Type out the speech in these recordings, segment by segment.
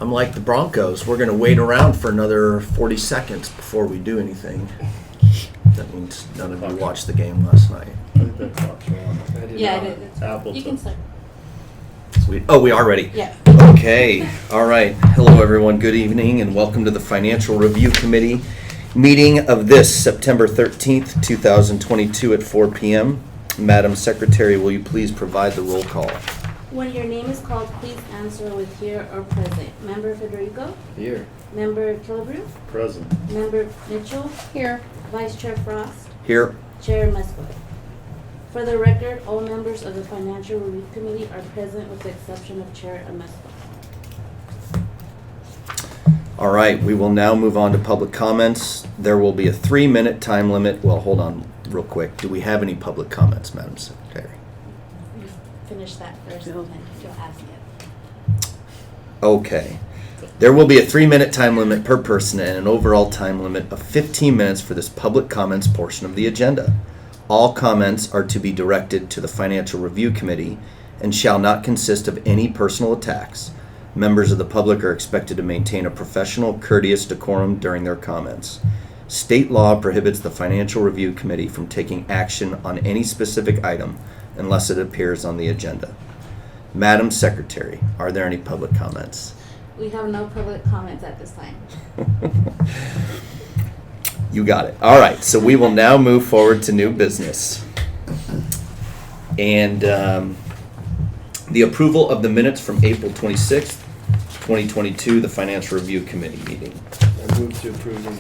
I'm like the Broncos. We're going to wait around for another 40 seconds before we do anything. That means none of you watched the game last night. I think that clock's on. Yeah, it is. Appleton. You can start. Sweet. Oh, we are ready. Yeah. Okay. All right. Hello, everyone. Good evening, and welcome to the Financial Review Committee meeting of this September 13th, 2022 at 4 p.m. Madam Secretary, will you please provide the roll call? When your name is called, please answer with here or present. Member Federico? Here. Member Kilbrew? Present. Member Mitchell? Here. Vice Chair Frost? Here. Chair Musgrove. For the record, all members of the Financial Review Committee are present with the exception of Chair Musgrove. All right. We will now move on to public comments. There will be a 3-minute time limit. Well, hold on real quick. Do we have any public comments, Madam Secretary? You finish that first and then you'll ask it. Okay. There will be a 3-minute time limit per person and an overall time limit of 15 minutes for this public comments portion of the agenda. All comments are to be directed to the Financial Review Committee and shall not consist of any personal attacks. Members of the public are expected to maintain a professional, courteous decorum during their comments. State law prohibits the Financial Review Committee from taking action on any specific item unless it appears on the agenda. Madam Secretary, are there any public comments? We have no public comments at this time. You got it. All right, so we will now move forward to new business. And the approval of the minutes from April 26th, 2022, the Financial Review Committee meeting. I move to approve them.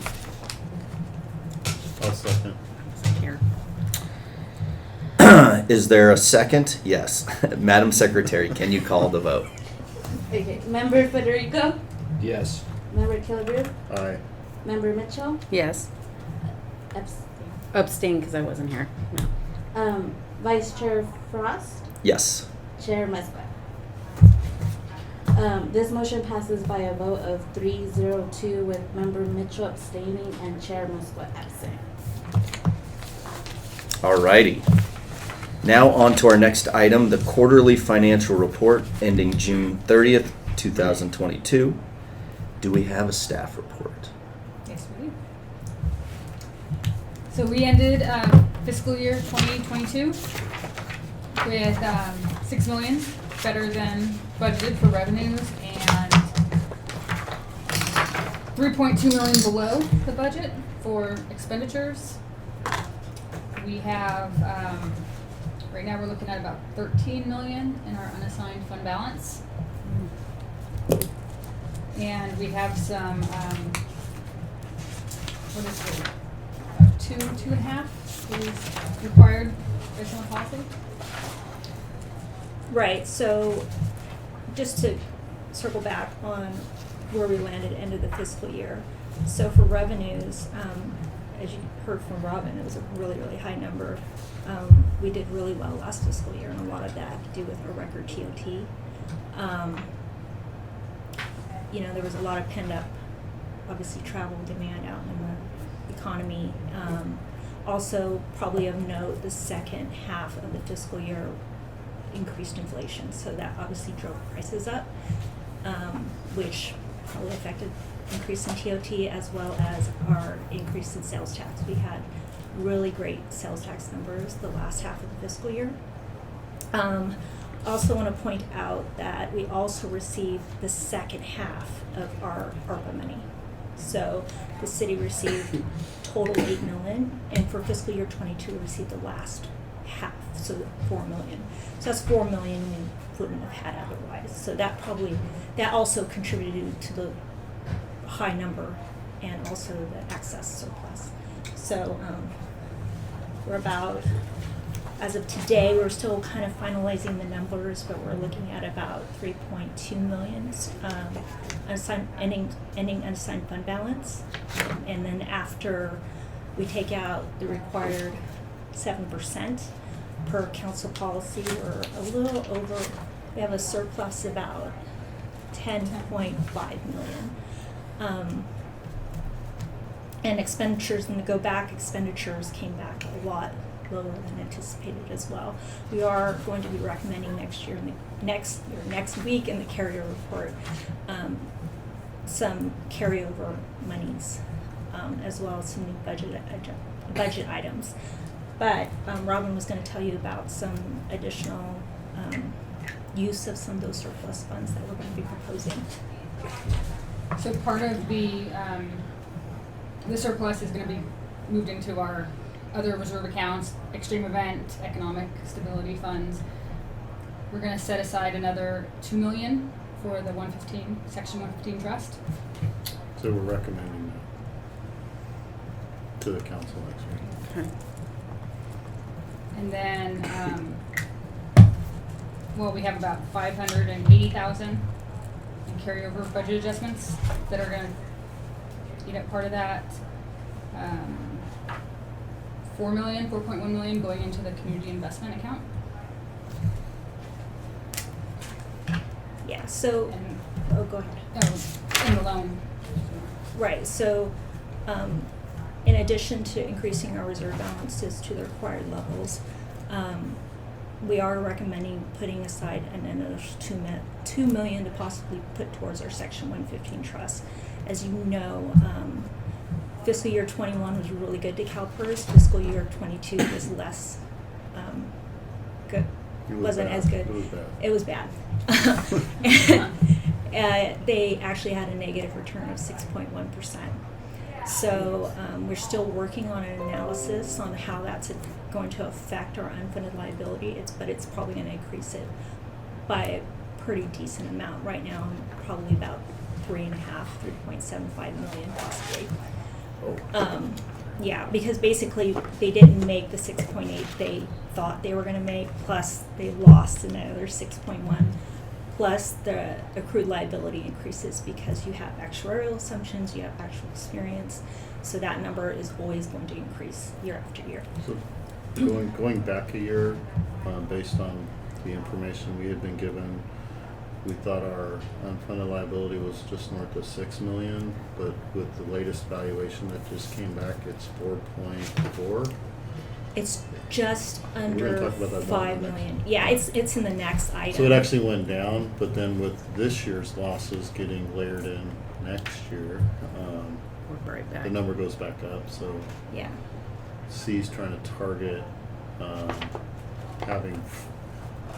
I'll second. Here. Is there a second? Yes. Madam Secretary, can you call the vote? Okay. Member Federico? Yes. Member Kilbrew? Aye. Member Mitchell? Yes. Abstain. Abstain because I wasn't here. No. Vice Chair Frost? Yes. Chair Musgrove. This motion passes by a vote of 3-0-2 with Member Mitchell abstaining and Chair Musgrove abstaining. All righty. Now on to our next item, the quarterly financial report ending June 30th, 2022. Do we have a staff report? Yes, we do. So we ended fiscal year 2022 with $6 million, better than budgeted for revenues, and $3.2 million below the budget for expenditures. We have right now we're looking at about $13 million in our unassigned fund balance. And we have some, what is it, 2.5 is required based on policy. Right, so just to circle back on where we landed end of the fiscal year. So for revenues, as you heard from Robin, it was a really, really high number. We did really well last fiscal year, and a lot of that had to do with our record TOT. There was a lot of pent up, obviously, travel demand out in the economy. Also, probably of note, the second half of the fiscal year increased inflation, so that obviously drove prices up, which probably affected increase in TOT as well as our increase in sales tax. We had really great sales tax numbers the last half of the fiscal year. Also want to point out that we also received the second half of our ARPA money. So the city received total $8 million, and for fiscal year 22 we received the last half, so $4 million. So that's $4 million we wouldn't have had otherwise. So that also contributed to the high number and also the excess surplus. So we're about, as of today, we're still kind of finalizing the numbers, but we're looking at about $3.2 million ending unassigned fund balance. And then after we take out the required 7% per council policy, we're a little over, we have a surplus about $10.5 million. And expenditures, and to go back, expenditures came back a lot lower than anticipated as well. We are going to be recommending next week in the carrier report some carryover monies, as well as some new budget items. But Robin was going to tell you about some additional use of some of those surplus funds that we're going to be proposing. So part of the surplus is gonna be moved into our other reserve accounts, extreme event, economic stability funds. We're gonna set aside another $2 million for the 115, section 115 trust. So we're recommending that to the council next week. Okay. And then, we have about 580,000 in carryover budget adjustments that are gonna eat up part of that. 4.1 million going into the community investment account. Yeah, so, And, go ahead. in the loan. Right, so, in addition to increasing our reserve balances to the required levels, we are recommending putting aside another $2 million to possibly put towards our Section 115 trust. As you know, fiscal year 21 was really good to CalPERS. Fiscal year 22 was less good. Wasn't as good. It was bad. It was bad. They actually had a negative return of 6.1%. So we're still working on an analysis on how that's going to affect our unfunded liability. But it's probably going to increase it by a pretty decent amount. Right now, probably about 3.75 million possibly. Yeah, because basically they didn't make the 6.8 they thought they were going to make, plus they lost another 6.1, plus the accrued liability increases because you have actuarial assumptions, you have actual experience, so that number is always going to increase year after year. So going back a year, based on the information we had been given, we thought our unfunded liability was just north of 6 million, but with the latest valuation that just came back, it's 4.4. It's just We're under gonna talk about that 5 more million. Yeah, it's in the next item. So it actually went down, but then with this year's losses getting layered in next year, We're right back. the number goes back up. So Yeah. C's trying to target having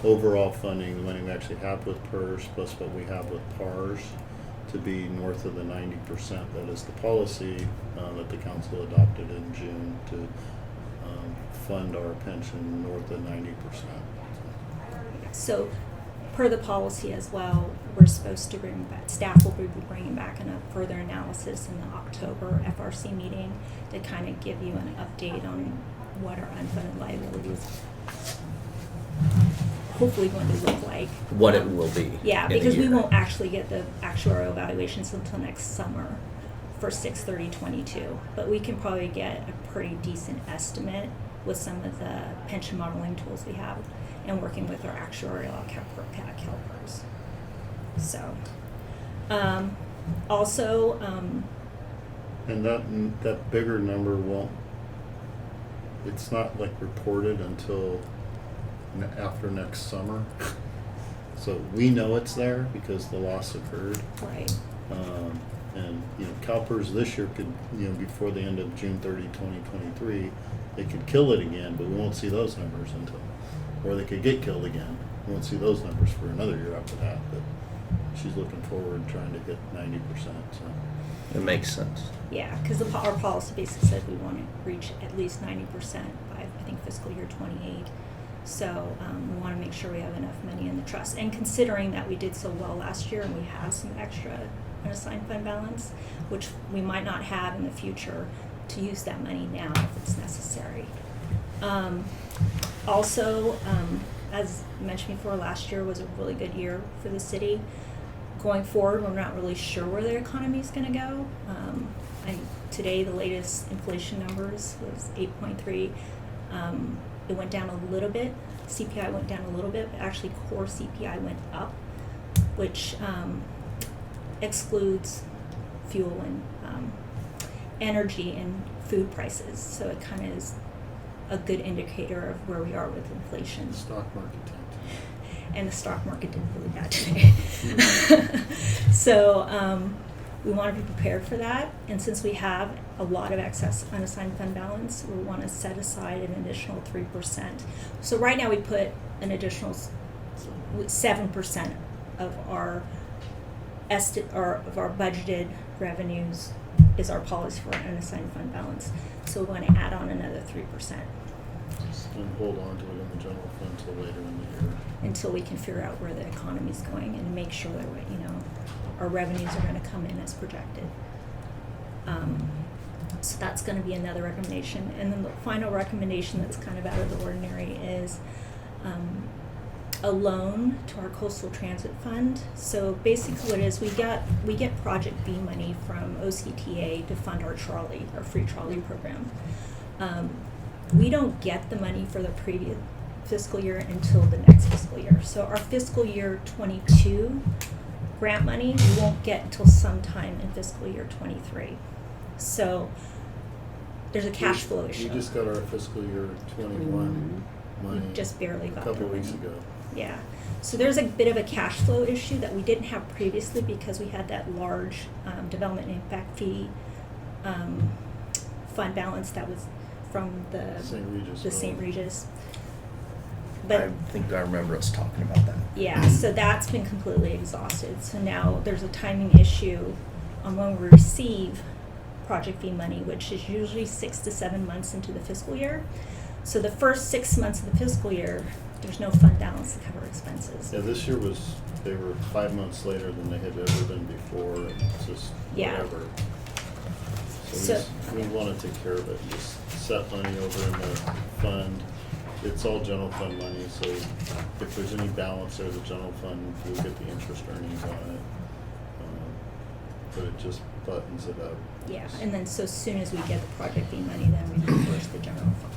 overall funding, the money we actually have with PERS plus what we have with PARS, to be north of the 90%. That is the policy that the council adopted in June to fund our pension north of 90%. So, per the policy as well, we're supposed to staff will be bringing back a further analysis in the October FRC meeting to kind of give you an update on what our unfunded liabilities hopefully going to look like. What it will be. Yeah, in a because we year. won't actually get the actuarial evaluations until next summer for 6/30/22, but we can probably get a pretty decent estimate with some of the pension modeling tools we have and working with our actuarial at CalPERS. So, also, And that bigger number won't, it's not like reported until after next summer. So we know it's there because the loss occurred. right, And, CalPERS this year could, before the end of June 30, 2023, they could kill it again, but we won't see those numbers until, or they could get killed again. We won't see those numbers for another year after that, but she's looking forward, trying to hit 90%, so. It makes sense. yeah, because our policy basically said we want to reach at least 90% by, I think, fiscal year 28. So we want to make sure we have enough money in the trust. And considering that we did so well last year and we have some extra unassigned fund balance, which we might not have in the future, to use that money now if it's necessary. Also, as mentioned before, last year was a really good year for the city. Going forward, we're not really sure where the economy is going to go. Today, the latest inflation numbers was 8.3. It went down a little bit. CPI went down a little bit, but actually core CPI went up, which excludes fuel and energy and food prices. So it kind of is a good indicator of where we are with inflation. The stock market tanked. And the stock market did really bad today. So We want to be prepared for that, and since we have a lot of excess unassigned fund balance, we want to set aside an additional 3%. So right now we put an additional 7% of our of our budgeted revenues is our policy for unassigned fund balance. So we want to add on another 3% And hold on to it in the general fund until later in the year. until we can figure out where the economy's going and make sure that our revenues are going to come in as projected. So that's going to be another recommendation. And then the final recommendation that's kind of out of the ordinary is a loan to our coastal transit fund. So basically what it is, we get Project B money from OCTA to fund our free trolley program. We don't get the money for the previous fiscal year until the next fiscal year. So our fiscal year 22 grant money we won't get until sometime in fiscal year 23. So there's a cash flow issue. We just got our fiscal year 21 money We just barely got a couple the weeks money. ago. Yeah. So there's a bit of a cash flow issue that we didn't have previously because we had that large development impact fee fund balance that was from the St. Regis. But I think I remember us talking about that. yeah, so that's been completely exhausted. So now there's a timing issue on when we receive Project V money, which is usually 6 to 7 months into the fiscal year. So the first 6 months of the fiscal year, there's no fund balance to cover expenses. Yeah, this year they were 5 months later than they had ever been before, and it's just Yeah. whatever. So- We want to take care of it, just set money over in the fund. It's all general fund money, so if there's any balance there, the general fund will get the interest earnings on it. But it just buttons it up. Yeah, and then so as soon as we get the Project V money, then we reimburse the general fund.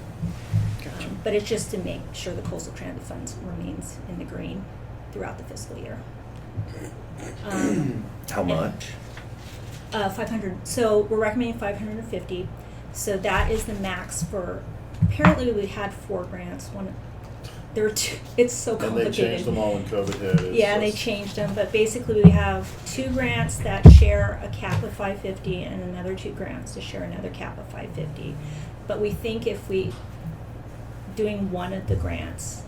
But it's just to make sure the coastal transit funds remains in the green throughout the fiscal year. How much? 500. So we're recommending 550. So that is the max for. Apparently, we had 4 grants. There were 2. It's so And they complicated. changed them all when COVID hit. It's Yeah, they just- changed them, but basically we have 2 grants that share a cap of 550 and another 2 grants to share another cap of 550. But we think if we doing one of the grants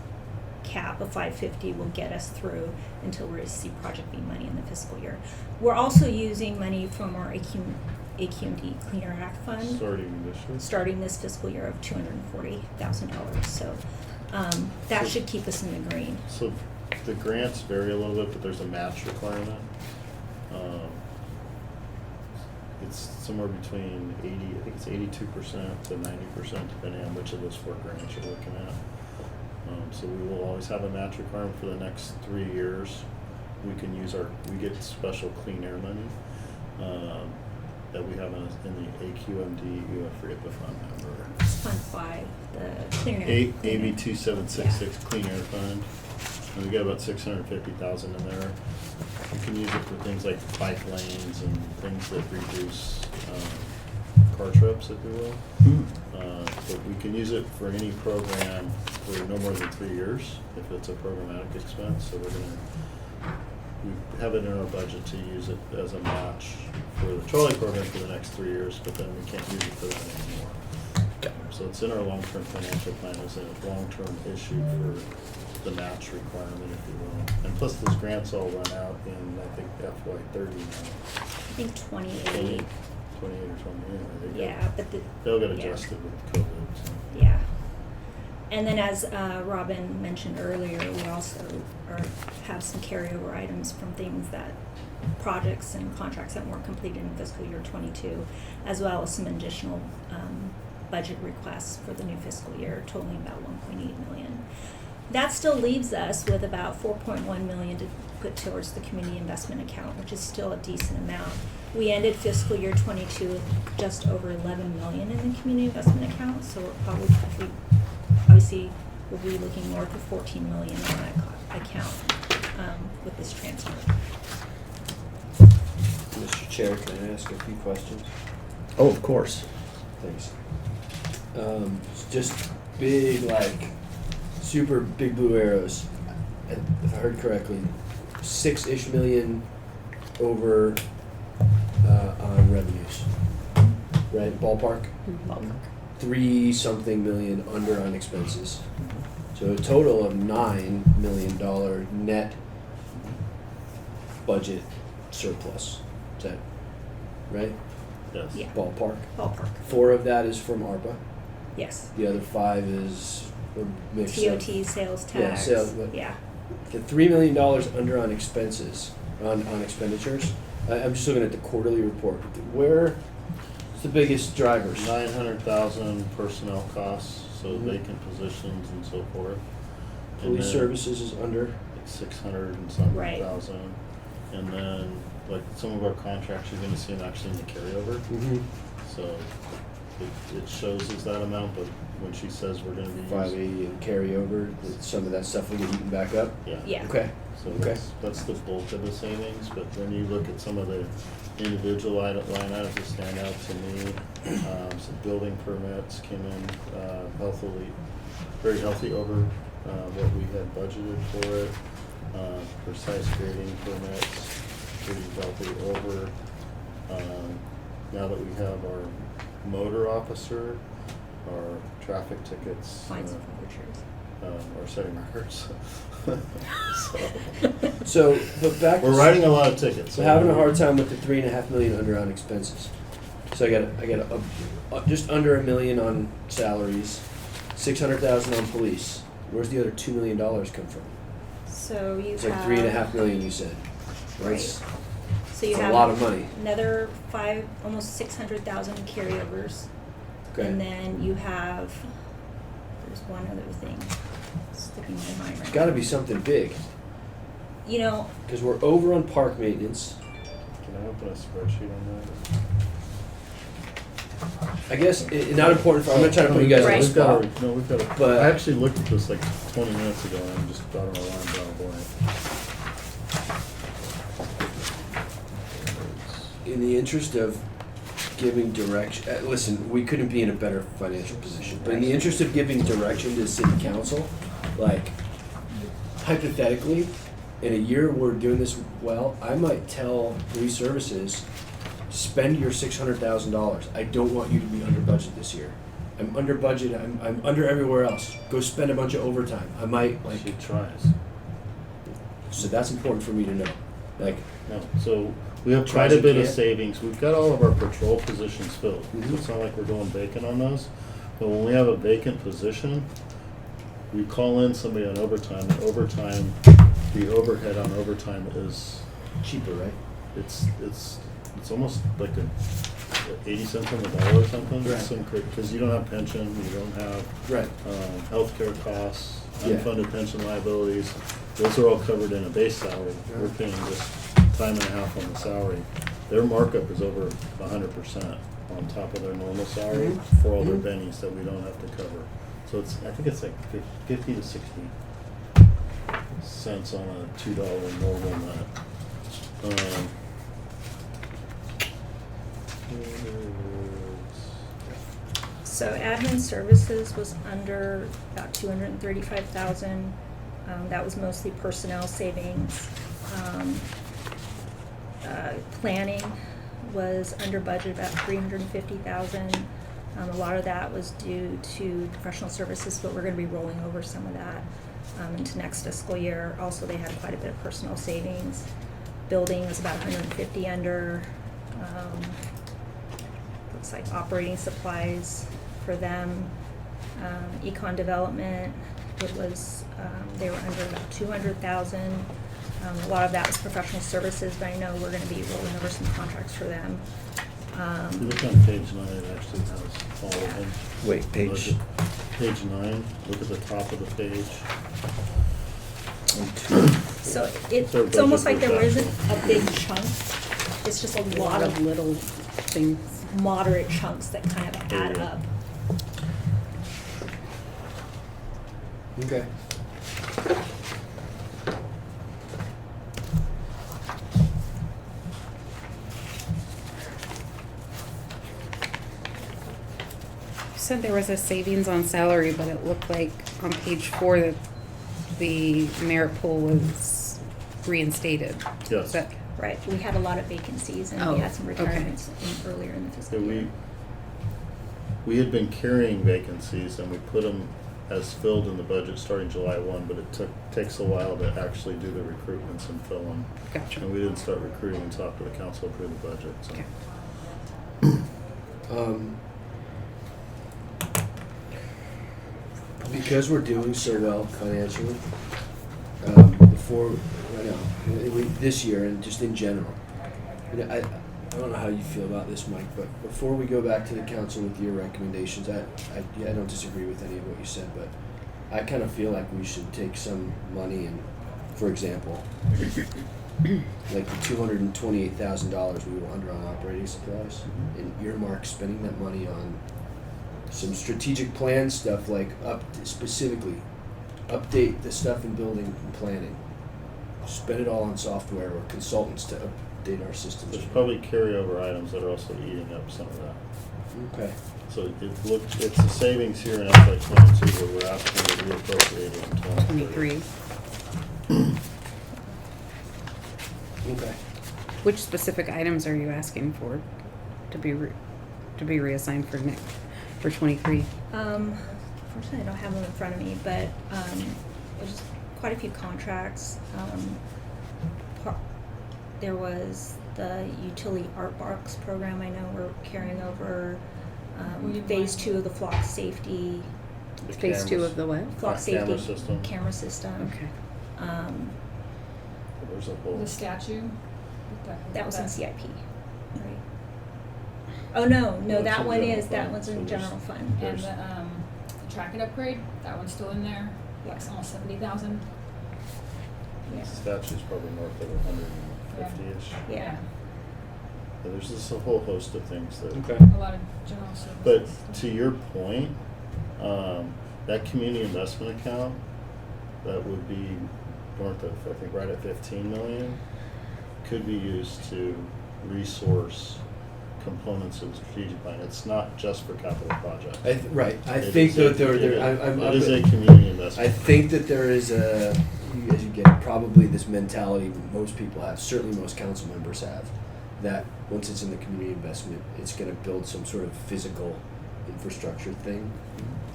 cap of 550 will get us through until we receive Project B money in the fiscal year. We're also using money from our AQMD Clean Air Act Fund starting this fiscal year of $240,000. So that So- should keep us in the green. So the grants vary a little bit, but there's a match requirement. It's somewhere between 82% to 90%, depending on which of those 4 grants you're looking at. So we will always have a match requirement for the next 3 years. We get special clean air money that we have in the AQMD, I forget the fund number. Fund 5, the Clean Air. AB 2766 Clean Air Fund. And we got about 650,000 in there. You can use it for things like bike lanes and things that reduce car trips, if you will. But we can use it for any program for no more than 3 years if it's a programmatic expense. So we have it in our budget to use it as a match for the trolley program for the next 3 years, but then we can't use it for that anymore. So it's in our long-term financial plan as a long-term issue for the match requirement, if you will. And plus those grants all run out in, I think, FY 30 now. I think 28. 28 or 28. Yeah, but They'll get yeah. adjusted with COVID. So. Yeah. And then as Robin mentioned earlier, we also have some carryover items from projects and contracts that weren't completed in fiscal year 22, as well as some additional budget requests for the new fiscal year, totaling about $1.8 million. That still leaves us with about $4.1 million to put towards the community investment account, which is still a decent amount. We ended fiscal year 22 with just over $11 million in the community investment account, so we're obviously we'll be looking north of $14 million on that account with this transfer. Mr. Chair, can I ask a few questions? Oh, of course. Thanks. Just big, super big blue arrows. And if I heard correctly, $6-ish million over on revenues, right? Ballpark. Ballpark. 3-something million under on expenses. So a total of $9 million net budget surplus. Is that right? Yes. Yeah. Ballpark. Ballpark. 4 of that is from ARPA. Yes. The other 5 is a mix of TOT, sales Yeah, tax. sales, but- Yeah. the $3 million under on expenses, on expenditures. I'm just looking at the quarterly report. Where's the biggest drivers? 900,000 personnel costs, so Mhm. vacant positions and so forth. And Police then, services is under. like 600 and something Right. thousand. And then, like, some of our contracts, you're gonna see them actually in the carryover. Mm-hmm. So it shows us that amount, but when she says we're gonna be using. 580 and carryover, some of that stuff will get eaten back up. Yeah. Yeah. Okay. So Okay. that's the bulk of the savings, but then you look at some of the individual line items that stand out to me. Some building permits came in healthily, very healthy over what we had budgeted for it. Precise grading permits, pretty healthy over. Now that we have our motor officer, our traffic tickets Fines and forfeitures. are setting records. So So, but back to we're writing a lot of tickets. So having a hard time with the $3.5 million under on expenses. So I got just under $1 million on salaries, 600,000 on police. Where's the other $2 million come from? So you It's have. like $3.5 million. You said. Right. That's So you a have lot of money. another almost 600,000 carryovers. Okay. And then you have, there's one other thing sticking in my mind right It's got to now. be something big You know, because we're over on park maintenance. Can I open a spreadsheet on that? I guess not important. I'm not trying to put you guys on the Right. spot. We've got a, But- I actually looked at this like 20 minutes ago and I just got an alarm bell blank. In the interest of giving direction, listen, we couldn't be in a better financial position. But in the interest of giving direction to city council, like hypothetically, in a year we're doing this well, I might tell police services, spend your $600,000. I don't want you to be under budget this year. I'm under budget. I'm under everywhere else. Go spend a bunch of overtime. I might like. She tries. So that's important for me to know. Like, No, so we have Tries quite a and bit of can't. savings. We've got all of our patrol positions filled. So Mhm. it's not like we're going vacant on those. But when we have a vacant position, we call in somebody on overtime, and overtime, the overhead on overtime is, cheaper, right? it's almost like 80 cents on the dollar or something. Right. Because you don't have pension, you don't have Right. healthcare costs, Yeah. unfunded pension liabilities. Those are all covered in a base salary. We're paying just time and a half on the salary. Their markup is over 100% on top of their normal salary Mhm. for all their Mhm. bennies that we don't have to cover. So I think it's like 50 to 60 cents on a $2 normal net. so admin services was under about 235,000. That was mostly personnel savings. Planning was under budget about 350,000. A lot of that was due to professional services, but we're gonna be rolling over some of that into next fiscal year. Also, they had quite a bit of personnel savings. Building was about 150 under. Looks like operating supplies for them. Econ development, it was, they were under about 200,000. A lot of that was professional services, but I know we're gonna be rolling over some contracts for them. If you look on page 9, it actually has all of them. Wait, page Look at Page 9, look at the top of the page. So It's our it's almost budget like there projection. isn't a big chunk. It's just a lot of little things. moderate chunks that kind of add up. Okay. You said there was a savings on salary, but it looked like on page 4 that the merit pool was reinstated. Yes. Is that, Right, we had a lot of vacancies and Oh, we had some okay. retirements earlier in the fiscal year. We had been carrying vacancies and we put them as filled in the budget starting July 1, but it takes a while to actually do the recruitments and fill them. Gotcha. And we didn't start recruiting until after the council approved the budget. So. Okay. Because we're doing so well financially, this year and just in general, I don't know how you feel about this, Mike, but before we go back to the council with your recommendations, I don't disagree with any of what you said, but I kind of feel like we should take some money and, for example, like the $228,000 we were under on operating supplies, and earmark spending that money on some strategic plan stuff, like specifically update the stuff in building and planning. Spend it all on software or consultants to update our systems. There's probably carryover items that are also eating up some of that. Okay. So it's a savings here in FY 22 where we're asking to reappropriate it in 23. 23. Okay. Which specific items are you asking for to be reassigned for 23? Unfortunately, I don't have them in front of me, but there's quite a few contracts. There was the utility art box program. I know we're carrying over phase 2 of the flock safety. The Phase 2 cameras. of the what? Flock Camera safety system. camera system. Okay. There's a whole. The statue. That was in CIP, right? Oh no, No, it's that in one general is, that fund, one's so in there's- general fund. And There's- the track and upgrade, that one's still in there. Yeah. It's almost 70,000. Yeah. Statue's probably north of 150-ish. Yeah. There's just a whole host of things that. Okay. A lot of general services. But to your point, that community investment account, that would be north of, I think, right at 15 million, could be used to resource components of the strategic plan. It's not just for capital projects. Right. I It think is that a- there. it I'm is up a at- community investment. I think that there is as you get probably this mentality most people have, certainly most council members have, that once it's in the community investment, it's going to build some sort of physical infrastructure thing,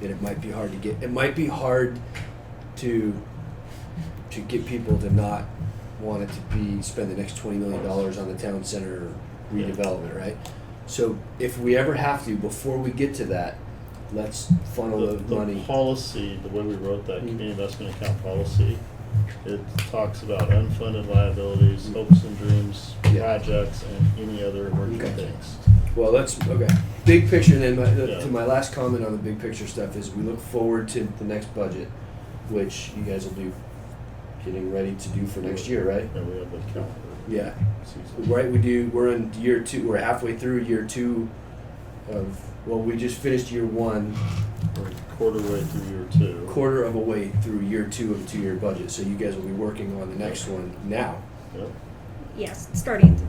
and it might be hard to get. It might be hard to get people to not want it to be spend the next $20 million on the town center redevelopment, right? So if we ever have to, before we get to that, let's funnel the money. The policy, the way we wrote that Mhm. community investment account policy, it talks about unfunded liabilities, hopes and dreams, Yeah. projects, and any other emerging Okay. things. Well, okay. Big picture, and then Yeah. to my last comment on the big picture stuff is we look forward to the next budget, which you guys will be getting ready to do for next year, right? And we have the calendar Yeah. season. Right, we're in year 2, we're halfway through year 2 of, well, we just finished year 1, We're quarter way through year 2. quarter of a way through year 2 of a 2-year budget, so you guys will be working on the next one now. Yep. Yes, starting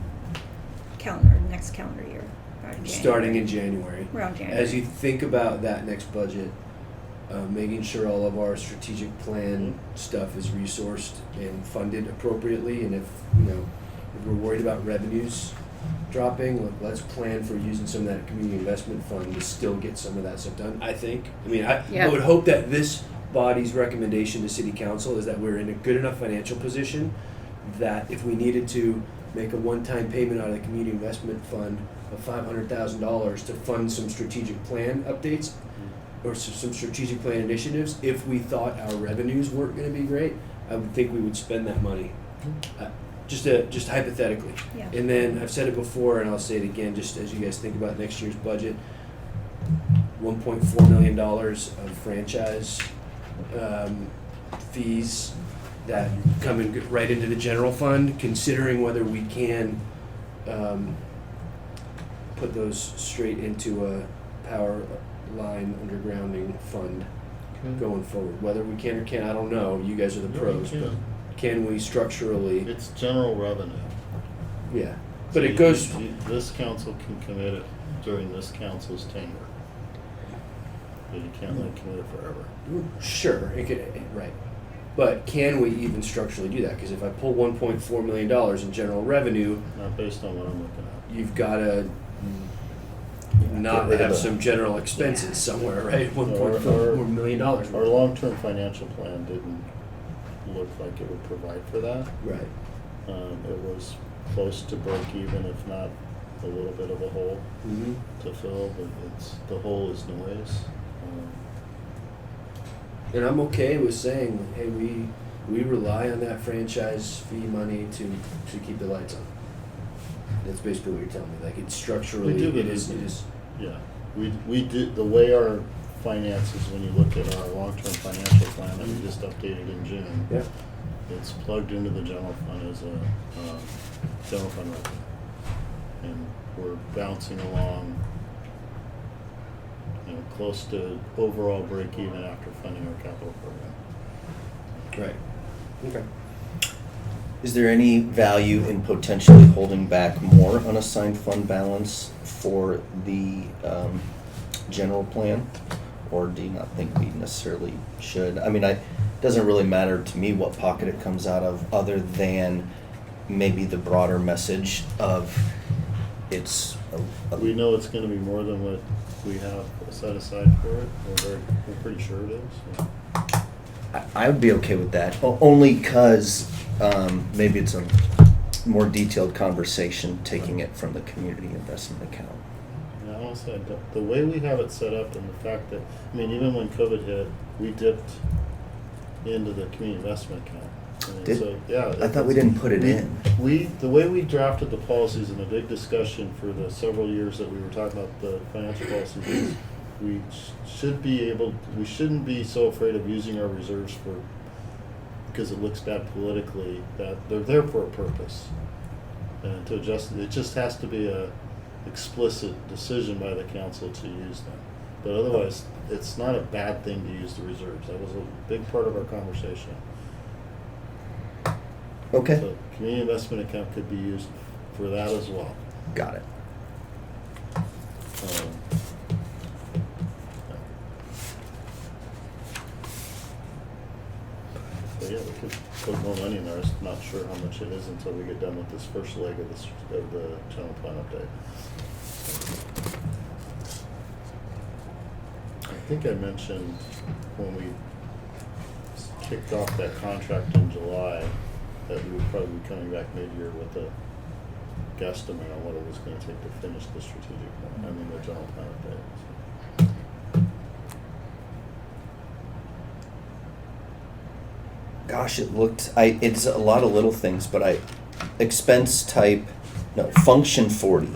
next calendar year. around Starting in January. January. Around January. As you think about that next budget, making sure all of our strategic plan stuff is resourced and funded appropriately, and if we're worried about revenues dropping, let's plan for using some of that community investment fund to still get some of that stuff done. I Yeah. would hope that this body's recommendation to city council is that we're in a good enough financial position that if we needed to make a one-time payment out of the community investment fund of $500,000 to fund some strategic plan updates or some strategic plan initiatives, if we thought our revenues weren't going to be great, I would think we would spend that money. Just hypothetically. Yeah. And then I've said it before, and I'll say it again, just as you guys think about next year's budget, $1.4 million of franchise fees that come in right into the general fund, considering whether we can put those straight into a power line undergrounding fund going forward. Whether we can or can't, I don't know. You guys are the No, pros, you but can. can we structurally? It's general revenue. Yeah, but So it goes. this council can commit it during this council's tenure. But you can't commit it forever. Sure, it could, right. But can we even structurally do that? Because if I pull $1.4 million in general revenue, Not based on what I'm looking at. you've got to not Get rid of have the- some general expenses somewhere, right? $1.4 million. Our long-term financial plan didn't look like it would provide for that. Right. It was close to break even, if not a little bit of a hole Mm-hmm. to fill, but the hole is noise. And I'm okay with saying, hey, we rely on that franchise fee money to keep the lights on. That's basically what you're telling me. Like it's structurally, We do, but it is. Yeah, we did, the way our finances, when you look at our long-term financial plan that we just updated in June, Yeah. it's plugged into the general fund as a general fund revenue. And we're bouncing along, close to overall break even after funding our capital program. Right. Okay. Is there any value in potentially holding back more unassigned fund balance for the general plan? Or do you not think we necessarily should? I mean, it doesn't really matter to me what pocket it comes out of, other than maybe the broader message of it's We know it's gonna be more than what we have set aside for it, we're pretty sure it is. I would be okay with that, only because maybe it's a more detailed conversation taking it from the community investment account. And honestly, the way we have it set up and the fact that, I mean, even when COVID hit, we dipped into the community investment account. And Did- so, yeah. I thought we didn't put it in. The way we drafted the policies in a big discussion for the several years that we were talking about the financial policies is we shouldn't be so afraid of using our reserves because it looks bad politically, that they're there for a purpose. And to adjust it just has to be a explicit decision by the council to use them. But otherwise, it's not a bad thing to use the reserves. That was a big part of our conversation. Okay, So community investment account could be used for that as well. got it. But yeah, we could put more money in there. I'm not sure how much it is until we get done with this first leg of the general plan update. I think I mentioned when we kicked off that contract in July that we would probably be coming back mid-year with a guesstimate on what it was going to take to finish the strategic plan, the general plan update. Gosh, it's a lot of little things, but function 40,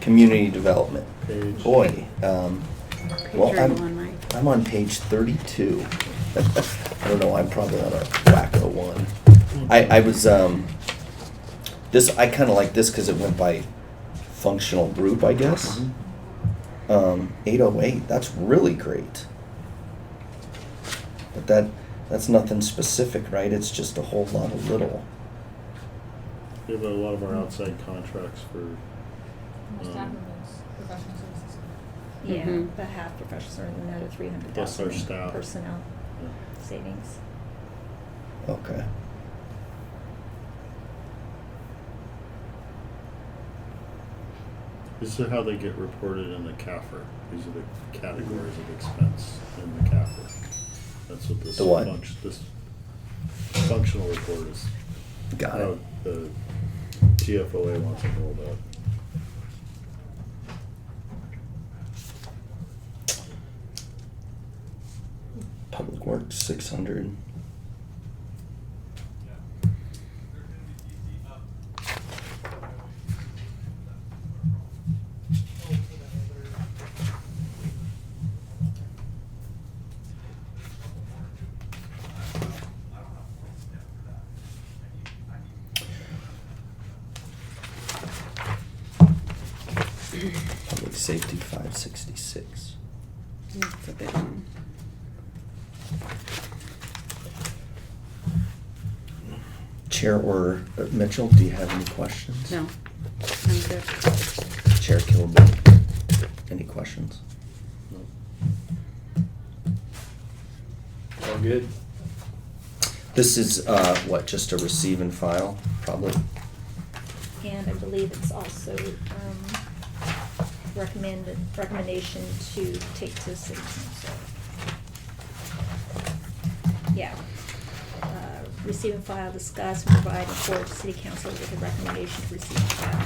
community development. Page. Boy, Page well, are you on, Mike? I'm on page 32. I don't know, I'm probably on a wacko one. I was, I kinda like this because it went by functional group, I guess. 808, that's really great. But that's nothing specific, right? It's just a whole lot of little. We have a lot of our outside contracts for, Almost half of those professional services. Yeah, Mhm. about half professionals and another Plus our 300,000 staff. personnel savings. Okay. this is how they get reported in the CAFR. These are the categories of expense in the CAFR. That's what this The what? this functional report is. Got How it. the GFOA wants to know about. Public Works, 600. Public Safety, 566. That's a big one. Chair or Mitchell, do you have any questions? No, I'm good. Chair Kilby, any questions? All good. This is, just a receive and file, probably? And I believe it's also, recommendation to take to city council. Yeah. Receive and file, discuss, and provide and forward to city council with a recommendation to receive and file.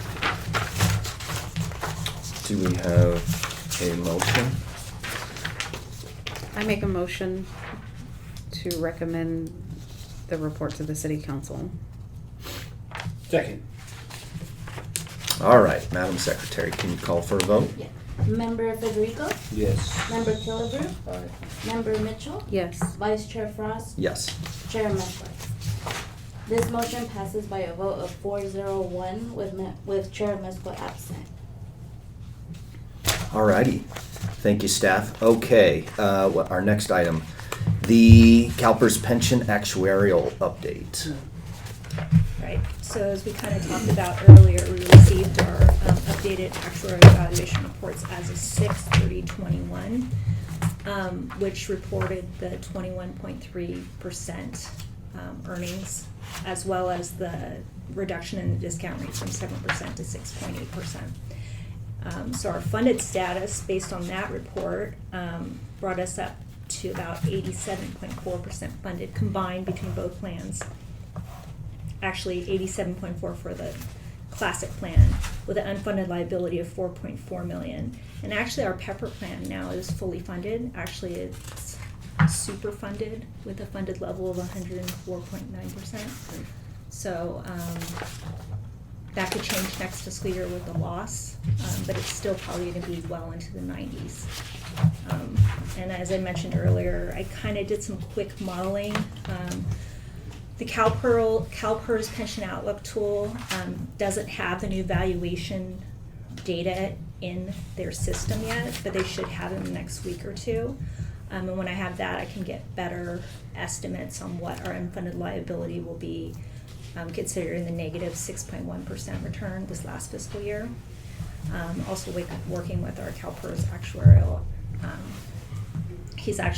Do we have a motion? I make a motion to recommend the report to the city council. Second. All right, Madam Secretary, can you call for a vote? Yeah. Member Federico, Yes. Member Killebrew, Aye. Member Mitchell, Yes. Vice Chair Frost, Yes. Chair Mesler. This motion passes by a vote of 401 with Chair Mesler absent. All righty. Thank you, staff. Okay, our next item, the CalPERS pension actuarial update. Right, so as we kind of talked about earlier, we received our updated actuarial evaluation reports as of 6/30/21, which reported the 21.3% earnings, as well as the reduction in the discount rate from 7% to 6.8%. So our funded status, based on that report, brought us up to about 87.4% funded combined between both plans. Actually 87.4 for the classic plan, with an unfunded liability of 4.4 million. And actually our Pepper plan now is fully funded. Actually it's super funded with a funded level of 104.9%. So that could change next fiscal year with the loss, but it's still probably gonna be well into the 90s. And as I mentioned earlier, I kind of did some quick modeling. The CalPERS Pension Outlook tool doesn't have the new valuation data in their system yet, but they should have it in the next week or two. And when I have that, I can get better estimates on what our unfunded liability will be, considering the negative 6.1% return this last fiscal year. Also working with our CalPERS actuarial.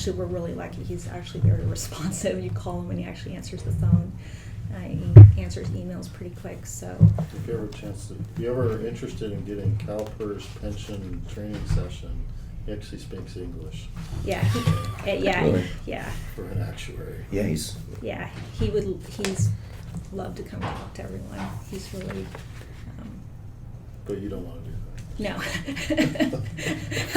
We're really lucky, he's actually very responsive. You call him when he actually answers the phone. He answers emails pretty quick, so. If you ever interested in getting CalPERS pension training session, he actually speaks English Yeah, Really? yeah, for an actuary. Yeah, he's he's love to come talk to everyone. He's really, But you don't want to do that. no.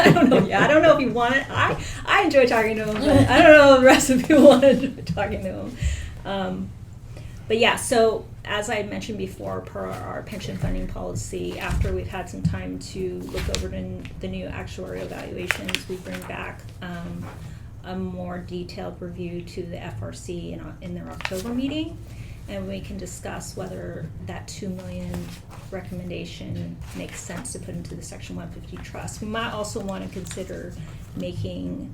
I don't know. Yeah, I don't know if you want it. I enjoy talking to him, but I don't know if the rest of people want to enjoy talking to him. But yeah, so as I mentioned before, per our pension funding policy, after we've had some time to look over the new actuarial evaluations, we bring back a more detailed review to the FRC in their October meeting. And we can discuss whether that $2 million recommendation makes sense to put into the Section 150 trust. We might also want to consider making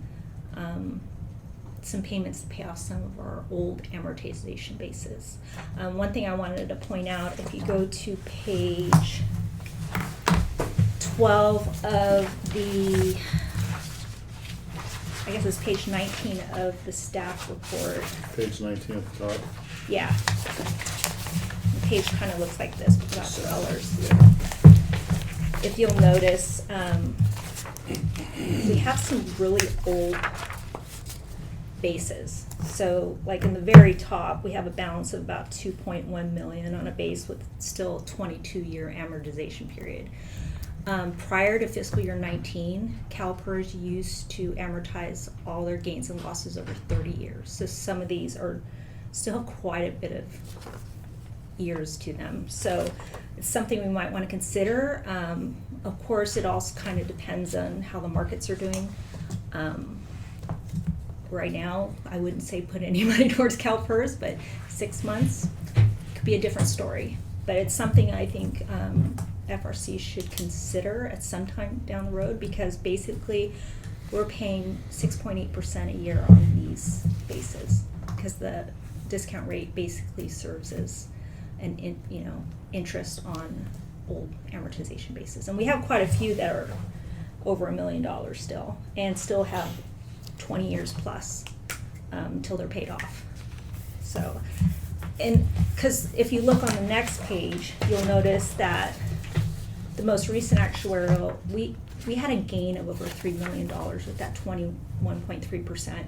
some payments to pay off some of our old amortization bases. One thing I wanted to point out, if you go to page 12 of the, I guess it's page 19 of the staff report. Page 19 at the top. Yeah. The page kind of looks like this without the colors. If you'll notice, we have some really old bases. So like in the very top, we have a balance of about 2.1 million on a base with still a 22-year amortization period. Prior to fiscal year 19, CalPERS used to amortize all their gains and losses over 30 years. So some of these are still quite a bit of years to them. So it's something we might want to consider. Of course, it also kind of depends on how the markets are doing. Right now, I wouldn't say put any money towards CalPERS, but 6 months could be a different story. But it's something I think FRC should consider at some time down the road, because basically we're paying 6.8% a year on these bases, because the discount rate basically serves as an interest on old amortization bases. And we have quite a few that are over $1 million still, and still have 20 years plus till they're paid off. So, and, cause if you look on the next page, you'll notice that the most recent actuarial, we had a gain of over $3 million with that 21.3%.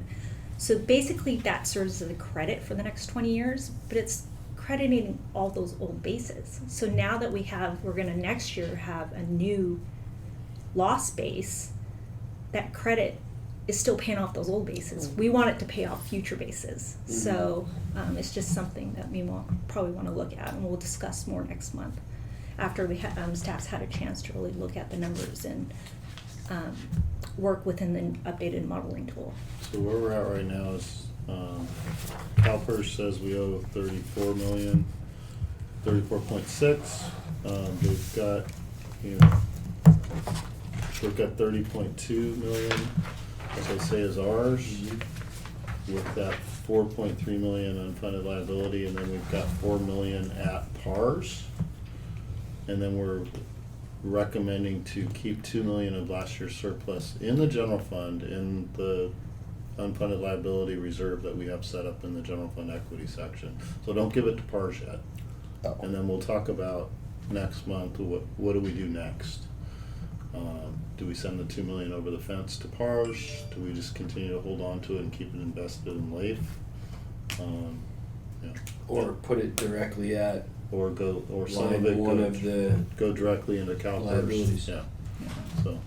So basically that serves as a credit for the next 20 years, but it's crediting all those old bases. So now that we're gonna next year have a new loss base, that credit is still paying off those old bases. We want it to pay off future bases. Mhm. So it's just something that we probably want to look at, and we'll discuss more next month after staff's had a chance to really look at the numbers and work within the updated modeling tool. So where we're at right now is, CalPERS says we owe 34 million, 34.6. They've got, we've got 30.2 million, as I say, is ours, with that 4.3 million unfunded liability, and then we've got 4 million at PARS. And then we're recommending to keep 2 million of last year's surplus in the general fund, in the unfunded liability reserve that we have set up in the general fund equity section. So don't give it to PARS yet. Oh. And then we'll talk about next month, what do we do next? Do we send the 2 million over the fence to PARS? Do we just continue to hold on to it and keep it invested in LAIF? Yeah. Or put it directly at Or some line of it one of the go directly into CalPERS. liabilities. Yeah, so,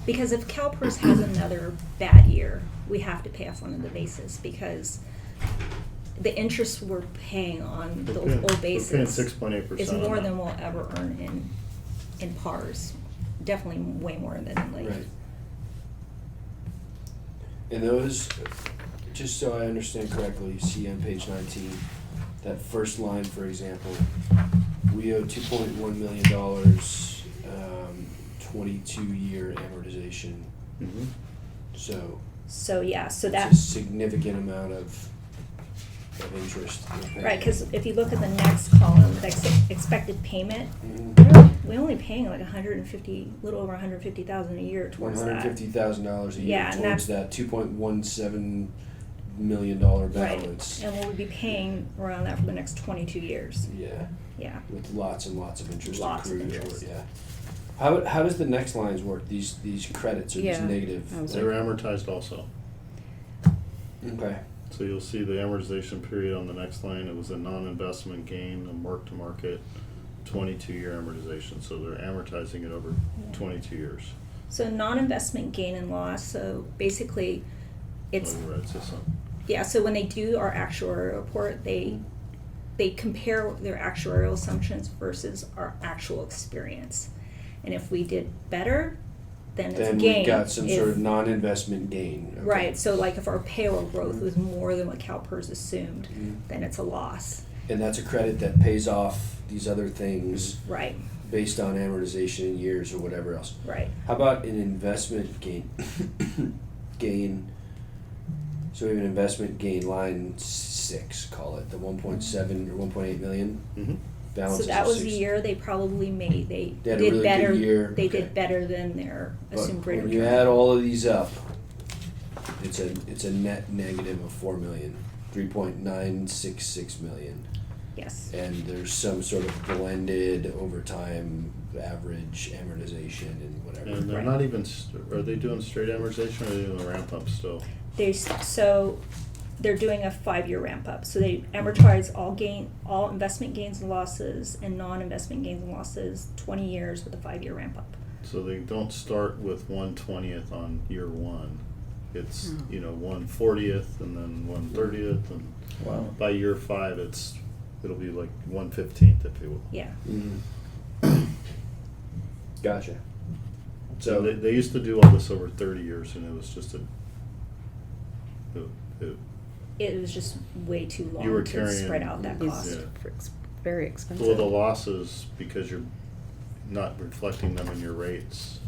Because if CalPERS has another bad year, we have to pay off one of the bases, because the interest we're paying on We're those paying- old we're paying bases 6.8% is on more that. than we'll ever earn in PARS. Definitely way more than in LAIF. Right. And those, just so I understand correctly, you see on page 19, that first line, for example, we owe $2.1 million, 22-year amortization. Mhm. So yeah, so that's that, a significant amount of interest we're paying. right, because if you look at the next column, the expected payment, Mhm. we're only paying like little over $150,000 a year towards that. $150,000 a year Yeah, and towards that's- that $2.17 million Right, balance. and we'll be paying around that for the next 22 years. Yeah, Yeah. with lots and lots of interest Lots of accrued. interest. Yeah. How does the next lines work? These credits or Yeah. these negative? I was They're amortized also. Okay. So you'll see the amortization period on the next line. It was a non-investment gain, a mark-to-market, 22-year amortization. So they're amortizing it over 22 years. So non-investment gain and loss, so basically it's, Oh, you're right, it's this one. yeah, so when they do our actuarial report, they compare their actuarial assumptions versus our actual experience. And if we did better, then it's a Then gain. we've got some sort If- of non-investment gain. Okay. Right, so like if our payroll growth was more than what CalPERS assumed, Mhm. then it's a loss. And that's a credit that pays off these other things Right, based on amortization in years or whatever else. right. How about an investment gain? So we have an investment gain line 6, call it the 1.7 or 1.8 million Mhm. balance. So is that a was the 6. year they probably made, they They had a did really better, good year. they Okay. did better than their But assumed rate of when you return. add all of these up, it's a net negative of 4 million, 3.966 million. Yes, And there's some sort of blended overtime average amortization and whatever. And they're Right. not even, are they doing straight amortization or are they doing the ramp up still? so they're doing a 5-year ramp up, so they amortize all investment gains and losses and non-investment gains and losses 20 years with a 5-year ramp up. So they don't start with 1/20th on year one. It's, Hmm. 1/40th and then 1/30th, and Wow. by year 5, it'll be like 1/15th, if you will. Yeah, Mhm. Gotcha. So they used to do all this over 30 years, and it was just it was just way too You were long to carrying- spread out that It's cost. very expensive. well, the losses, because you're not reflecting them in your rates,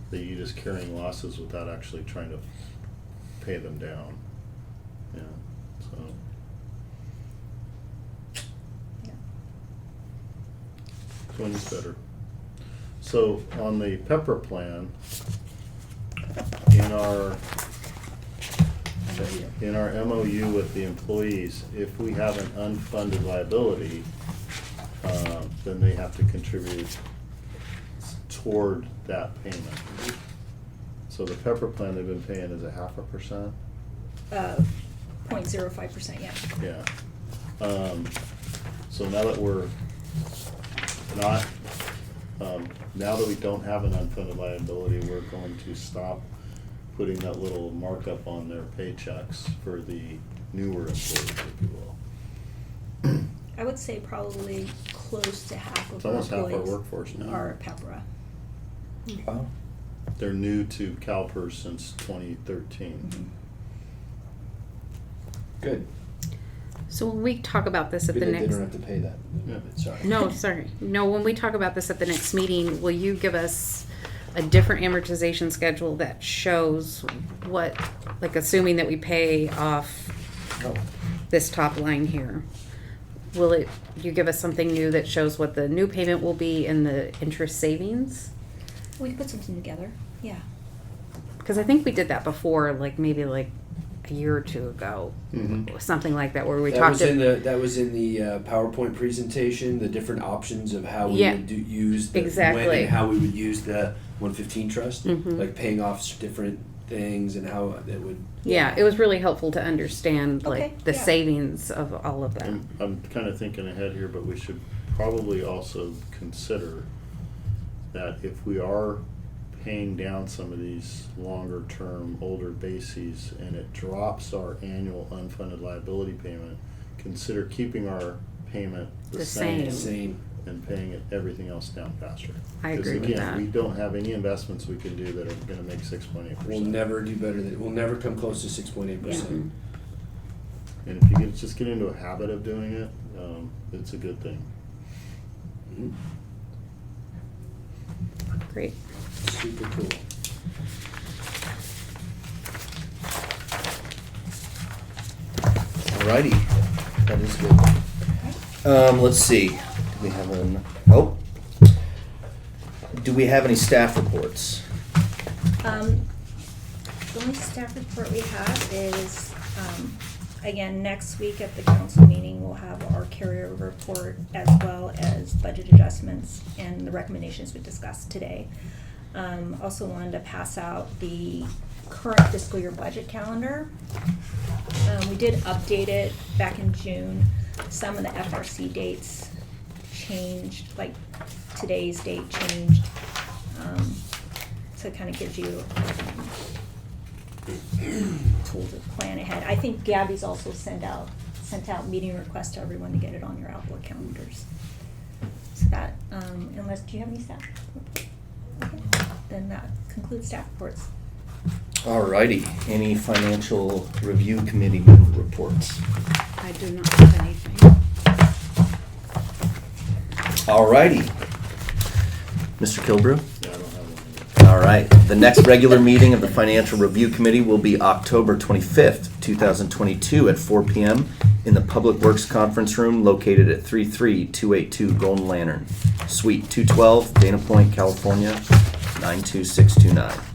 that you're just carrying losses without actually trying to pay them down. Yeah, so. Yeah. Which one's better? So on the Pepper plan, in our in our MOU with the employees, if we have an unfunded liability, then they have to contribute toward that payment. So the Pepper plan they've been paying is a 0.5%? 0.05%, yeah. Yeah. So now that we're not, now that we don't have an unfunded liability, we're going to stop putting that little markup on their paychecks for the newer employees, if you will. I would say probably close to half It's of our almost half our employees workforce now. are PEPRA. Wow. They're new to CalPERS since 2013. Mhm. Good. So when we talk about this at the They next, don't have to pay that. Yeah. Sorry. no, sorry, no, when we talk about this at the next meeting, will you give us a different amortization schedule that shows what, like assuming that we pay off No. this top line here? Will you give us something new that shows what the new payment will be and the interest savings? We can put something together, yeah. Because I think we did that before, like maybe like a year or two ago, Mhm. something like that, where we That talked. was in the PowerPoint presentation, the different options of how we Yeah. would use the Exactly. when and how we would use the 115 trust, Mhm. like paying off different things and how it would. Yeah, it was really helpful to understand like Okay, the yeah. savings of all of that. I'm kind of thinking ahead here, but we should probably also consider that if we are paying down some of these longer term, older bases and it drops our annual unfunded liability payment, consider keeping our payment the The same same. Same. and paying everything else down faster. I agree with Because that. again, we don't have any investments we can do that are gonna make 6.8%. We'll never do better than. We'll never come close to 6.8%. Mhm. And if you just get into a habit of doing it, it's a good thing. Mhm. Great. Super cool. Alrighty, that is good. Let's see, do we have do we have any staff reports? The only staff report we have is, again, next week at the council meeting, we'll have our carryover report as well as budget adjustments and the recommendations we discussed today. Also wanted to pass out the current fiscal year budget calendar. We did update it back in June. Some of the FRC dates changed, like today's date changed. So it kind of gives you tool to plan ahead. I think Gabby's also sent out meeting requests to everyone to get it on your Outlook calendars. So that, unless, do you have any staff? Okay, then that concludes staff reports. Alrighty, any financial review committee reports? I do not have anything. Alrighty. Mr. Kilbrew? Yeah, I don't have one. All right. The next regular meeting of the Financial Review Committee will be October 25th, 2022 at 4 p.m. in the Public Works Conference Room located at 33282 Golden Lantern, Suite 212, Dana Point, California, 92629.